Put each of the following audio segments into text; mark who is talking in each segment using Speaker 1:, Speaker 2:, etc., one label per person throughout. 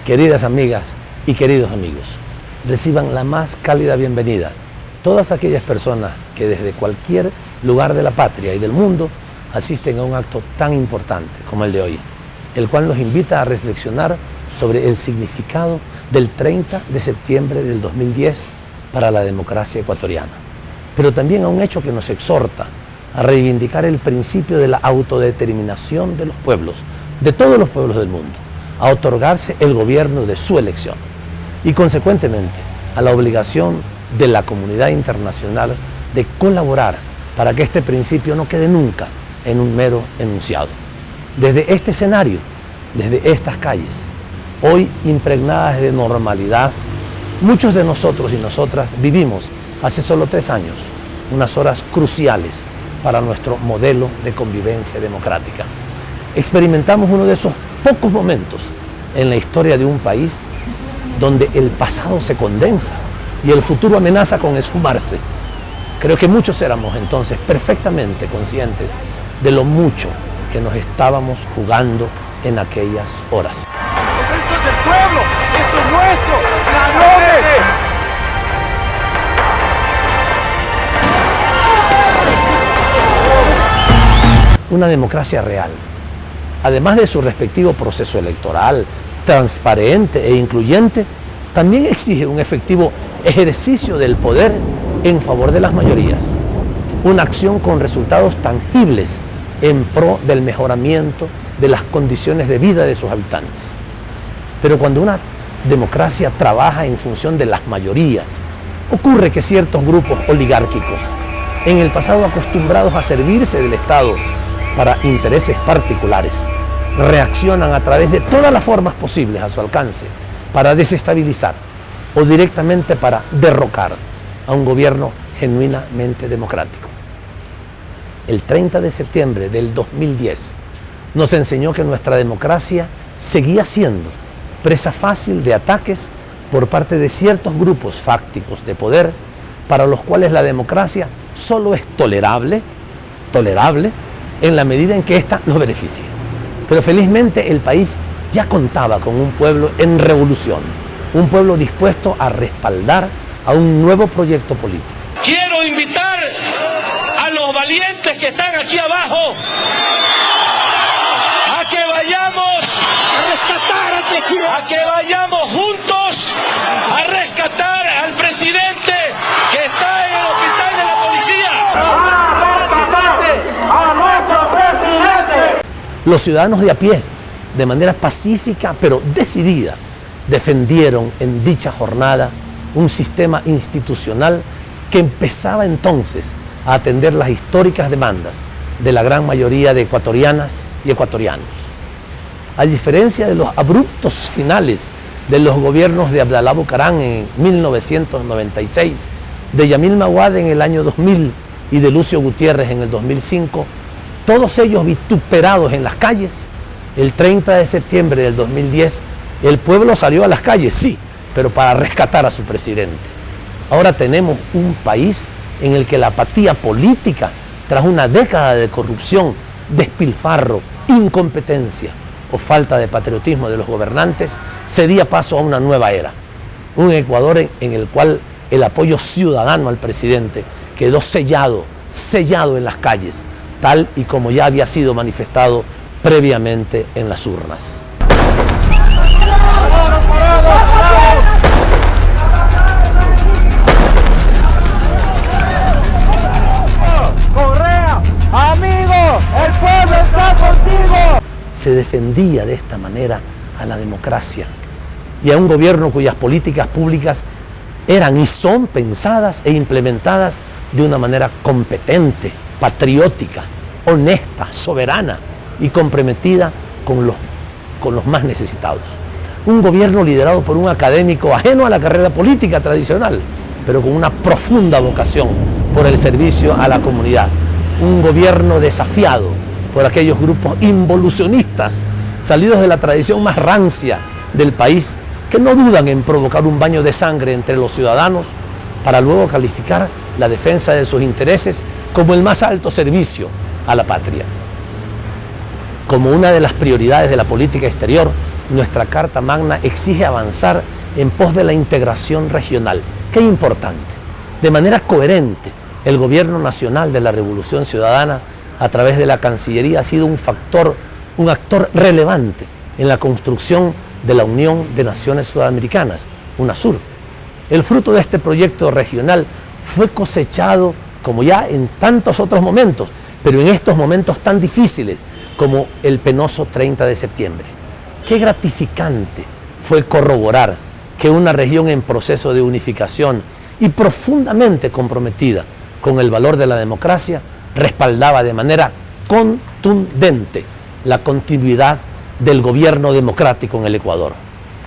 Speaker 1: Queridas amigas y queridos amigos, reciban la más cálida bienvenida todas aquellas personas que desde cualquier lugar de la patria y del mundo asisten a un acto tan importante como el de hoy, el cual nos invita a reflexionar sobre el significado del 30 de septiembre del 2010 para la democracia ecuatoriana, pero también a un hecho que nos exhorta a reivindicar el principio de la autodeterminación de los pueblos, de todos los pueblos del mundo, a otorgarse el gobierno de su elección y consecuentemente a la obligación de la comunidad internacional de colaborar para que este principio no quede nunca en un mero enunciado. Desde este escenario, desde estas calles, hoy impregnadas de normalidad, muchos de nosotros y nosotras vivimos hace solo 3 años unas horas cruciales para nuestro modelo de convivencia democrática. Experimentamos uno de esos pocos momentos en la historia de un país donde el pasado se condensa y el futuro amenaza con esfumarse. Creo que muchos éramos entonces perfectamente conscientes de lo mucho que nos estábamos jugando en aquellas horas.
Speaker 2: Pues esto es del pueblo, esto es nuestro, ladrones.
Speaker 1: Una democracia real, además de su respectivo proceso electoral, transparente e incluyente, también exige un efectivo ejercicio del poder en favor de las mayorías. Una acción con resultados tangibles en pro del mejoramiento de las condiciones de vida de sus habitantes. Pero cuando una democracia trabaja en función de las mayorías, ocurre que ciertos grupos oligárquicos, en el pasado acostumbrados a servirse del Estado para intereses particulares, reaccionan a través de todas las formas posibles a su alcance para desestabilizar o directamente para derrocar a un gobierno genuinamente democrático. El 30 de septiembre del 2010 nos enseñó que nuestra democracia seguía siendo presa fácil de ataques por parte de ciertos grupos fácticos de poder para los cuales la democracia solo es tolerable en la medida en que ésta los beneficie. Pero felizmente el país ya contaba con un pueblo en revolución, un pueblo dispuesto a respaldar a un nuevo proyecto político.
Speaker 3: Quiero invitar a los valientes que están aquí abajo a que vayamos juntos a rescatar al presidente que está en el hospital de la policía.
Speaker 2: ¡A nuestro presidente!
Speaker 1: Los ciudadanos de a pie, de manera pacífica pero decidida, defendieron en dicha jornada un sistema institucional que empezaba entonces a atender las históricas demandas de la gran mayoría de ecuatorianas y ecuatorianos. A diferencia de los abruptos finales de los gobiernos de Abdalá Bucaram en 1996, de Yamil Maguad en el año 2000 y de Lucio Gutiérrez en el 2005, todos ellos vituperados en las calles, el 30 de septiembre del 2010, el pueblo salió a las calles, sí, pero para rescatar a su presidente. Ahora tenemos un país en el que la apatía política, tras una década de corrupción, despilfarro, incompetencia o falta de patriotismo de los gobernantes, cedía paso a una nueva era. Un Ecuador en el cual el apoyo ciudadano al presidente quedó sellado en las calles, tal y como ya había sido manifestado previamente en las urnas.
Speaker 2: ¡Correa! ¡Amigo! ¡El pueblo está contigo!
Speaker 1: Se defendía de esta manera a la democracia y a un gobierno cuyas políticas públicas eran y son pensadas e implementadas de una manera competente, patriótica, honesta, soberana y comprometida con los más necesitados. Un gobierno liderado por un académico ajeno a la carrera política tradicional, pero con una profunda vocación por el servicio a la comunidad. Un gobierno desafiado por aquellos grupos involucionistas salidos de la tradición más rancia del país, que no dudan en provocar un baño de sangre entre los ciudadanos para luego calificar la defensa de sus intereses como el más alto servicio a la patria. Como una de las prioridades de la política exterior, nuestra Carta Magna exige avanzar en pos de la integración regional. Qué importante. De manera coherente, el gobierno nacional de la Revolución Ciudadana, a través de la Cancillería, ha sido un actor relevante en la construcción de la Unión de Naciones Sudamericanas, UNASUR. El fruto de este proyecto regional fue cosechado, como ya en tantos otros momentos, pero en estos momentos tan difíciles como el penoso 30 de septiembre. Qué gratificante fue corroborar que una región en proceso de unificación y profundamente comprometida con el valor de la democracia respaldaba de manera contundente la continuidad del gobierno democrático en el Ecuador.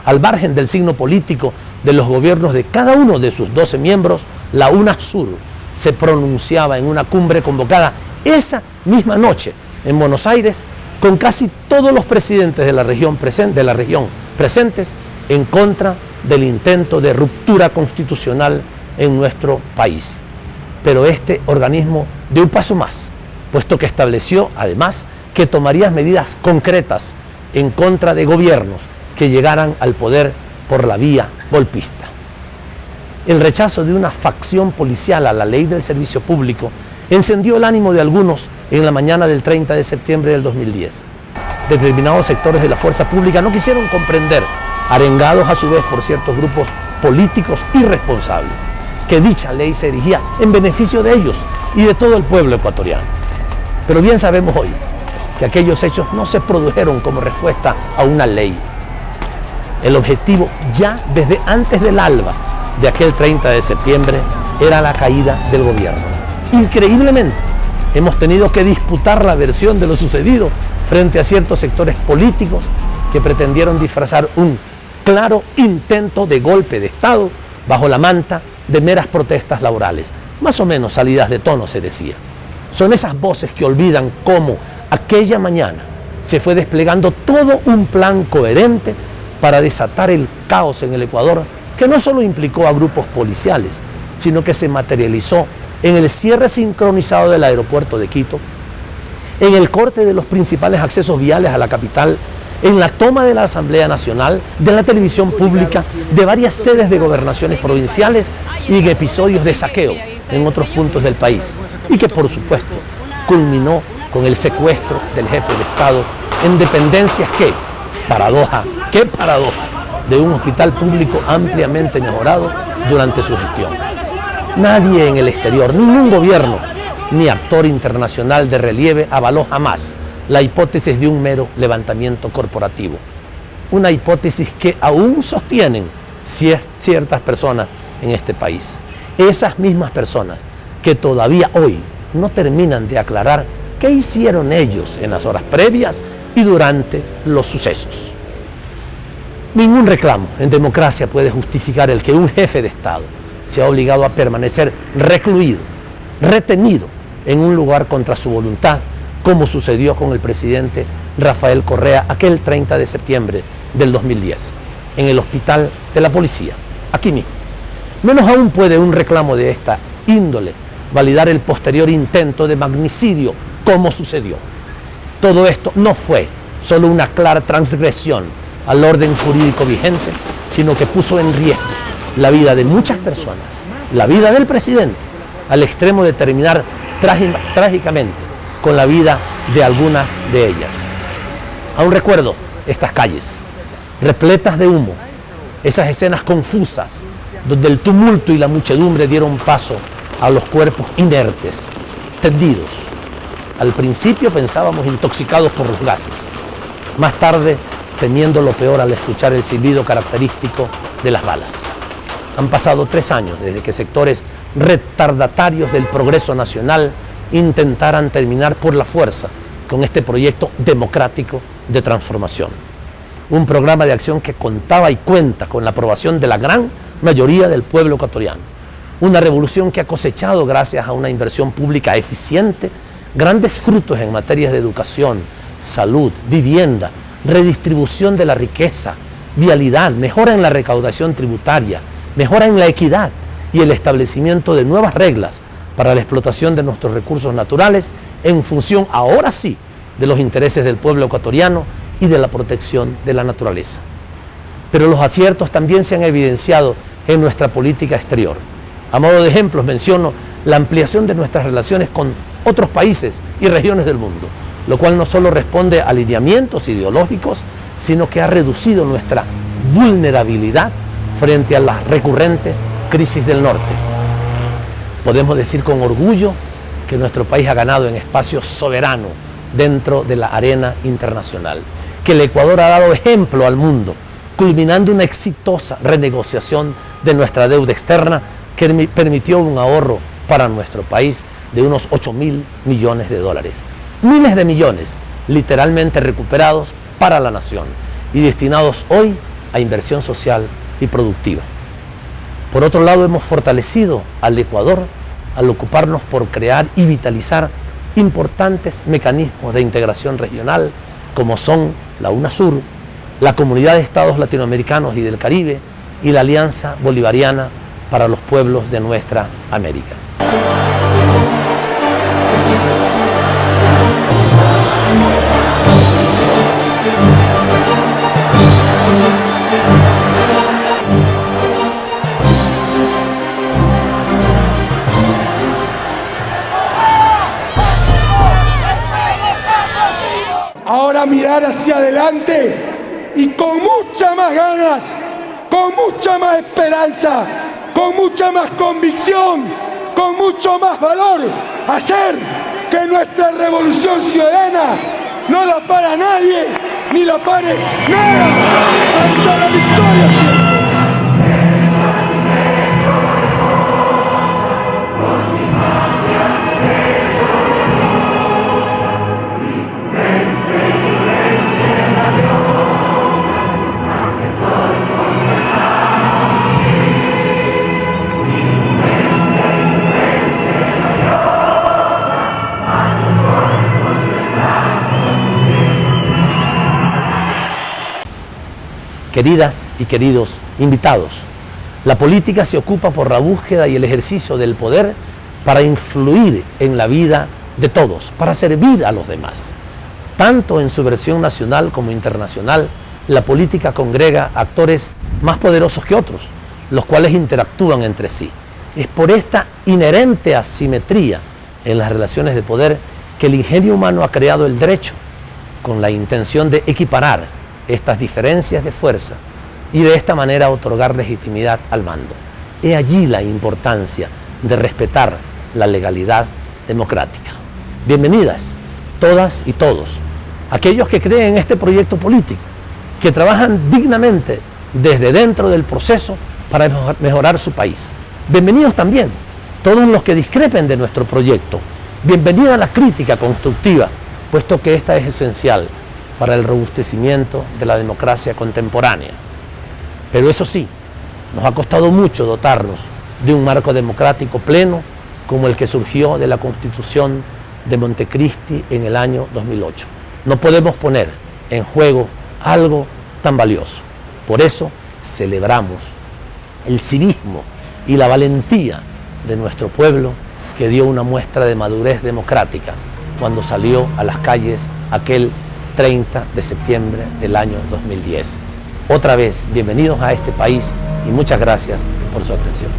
Speaker 1: Al margen del signo político de los gobiernos de cada uno de sus 12 miembros, la UNASUR se pronunciaba en una cumbre convocada esa misma noche en Buenos Aires, con casi todos los presidentes de la región presentes en contra del intento de ruptura constitucional en nuestro país. Pero este organismo dio un paso más, puesto que estableció además que tomaría medidas concretas en contra de gobiernos que llegaran al poder por la vía golpista. El rechazo de una facción policial a la ley del servicio público encendió el ánimo de algunos en la mañana del 30 de septiembre del 2010. Determinados sectores de la fuerza pública no quisieron comprender, arengados a su vez por ciertos grupos políticos irresponsables, que dicha ley se erigía en beneficio de ellos y de todo el pueblo ecuatoriano. Pero bien sabemos hoy que aquellos hechos no se produjeron como respuesta a una ley. El objetivo ya desde antes del alba de aquel 30 de septiembre era la caída del gobierno. Increíblemente, hemos tenido que disputar la versión de lo sucedido frente a ciertos sectores políticos que pretendieron disfrazar un claro intento de golpe de Estado bajo la manta de meras protestas laborales, más o menos salidas de tono, se decía. Son esas voces que olvidan cómo aquella mañana se fue desplegando todo un plan coherente para desatar el caos en el Ecuador, que no solo implicó a grupos policiales, sino que se materializó en el cierre sincronizado del aeropuerto de Quito, en el corte de los principales accesos viales a la capital, en la toma de la Asamblea Nacional, de la televisión pública, de varias sedes de gobernaciones provinciales y en episodios de saqueo en otros puntos del país, y que por supuesto culminó con el secuestro del jefe de Estado en dependencias que, qué paradoja, de un hospital público ampliamente mejorado durante su gestión. Nadie en el exterior, ningún gobierno ni actor internacional de relieve avaló jamás la hipótesis de un mero levantamiento corporativo. Una hipótesis que aún sostienen ciertas personas en este país. Esas mismas personas que todavía hoy no terminan de aclarar qué hicieron ellos en las horas previas y durante los sucesos. Ningún reclamo en democracia puede justificar el que un jefe de Estado sea obligado a permanecer recluido, retenido en un lugar contra su voluntad, como sucedió con el presidente Rafael Correa aquel 30 de septiembre del 2010, en el hospital de la policía, aquí mismo. Menos aún puede un reclamo de esta índole validar el posterior intento de magnicidio, como sucedió. Todo esto no fue solo una clara transgresión al orden jurídico vigente, sino que puso en riesgo la vida de muchas personas, la vida del presidente, al extremo de terminar trágicamente con la vida de algunas de ellas. Aún recuerdo estas calles, repletas de humo, esas escenas confusas, donde el tumulto y la muchedumbre dieron paso a los cuerpos inertes, tendidos. Al principio pensábamos intoxicados por los gases, más tarde temiendo lo peor al escuchar el silbido característico de las balas. Han pasado 3 años desde que sectores retardatarios del progreso nacional intentaran terminar por la fuerza con este proyecto democrático de transformación. Un programa de acción que contaba y cuenta con la aprobación de la gran mayoría del pueblo ecuatoriano. Una revolución que ha cosechado, gracias a una inversión pública eficiente, grandes frutos en materias de educación, salud, vivienda, redistribución de la riqueza, vialidad, mejora en la recaudación tributaria, mejora en la equidad y el establecimiento de nuevas reglas para la explotación de nuestros recursos naturales en función, ahora sí, de los intereses del pueblo ecuatoriano y de la protección de la naturaleza. Pero los aciertos también se han evidenciado en nuestra política exterior. A modo de ejemplos menciono la ampliación de nuestras relaciones con otros países y regiones del mundo, lo cual no solo responde a alineamientos ideológicos, sino que ha reducido nuestra vulnerabilidad frente a las recurrentes crisis del norte. Podemos decir con orgullo que nuestro país ha ganado en espacio soberano dentro de la arena internacional, que el Ecuador ha dado ejemplo al mundo, culminando una exitosa renegociación de nuestra deuda externa que permitió un ahorro para nuestro país de unos 8.000 millones de dólares. Miles de millones literalmente recuperados para la nación y destinados hoy a inversión social y productiva. Por otro lado, hemos fortalecido al Ecuador al ocuparnos por crear y vitalizar importantes mecanismos de integración regional como son la UNASUR, la Comunidad de Estados Latinoamericanos y del Caribe y la Alianza Bolivariana para los Pueblos de nuestra América.
Speaker 4: Ahora mirar hacia adelante y con muchas más ganas, con mucha más esperanza, con mucha más convicción, con mucho más valor, hacer que nuestra revolución ciudadana no la para nadie, ni la pare nada, hasta la victoria siempre.
Speaker 1: Queridas y queridos invitados, la política se ocupa por la búsqueda y el ejercicio del poder para influir en la vida de todos, para servir a los demás. Tanto en su versión nacional como internacional, la política congrega actores más poderosos que otros, los cuales interactúan entre sí. Es por esta inherente asimetría en las relaciones de poder que el ingenio humano ha creado el derecho, con la intención de equiparar estas diferencias de fuerza y de esta manera otorgar legitimidad al mando. He allí la importancia de respetar la legalidad democrática. Bienvenidas todas y todos, aquellos que creen en este proyecto político, que trabajan dignamente desde dentro del proceso para mejorar su país. Bienvenidos también todos los que discrepen de nuestro proyecto. Bienvenida la crítica constructiva, puesto que esta es esencial para el robustecimiento de la democracia contemporánea. Pero eso sí, nos ha costado mucho dotarnos de un marco democrático pleno como el que surgió de la Constitución de Montecristi en el año 2008. No podemos poner en juego algo tan valioso. Por eso celebramos el civismo y la valentía de nuestro pueblo, que dio una muestra de madurez democrática cuando salió a las calles aquel 30 de septiembre del año 2010. Otra vez, bienvenidos a este país y muchas gracias por su atención.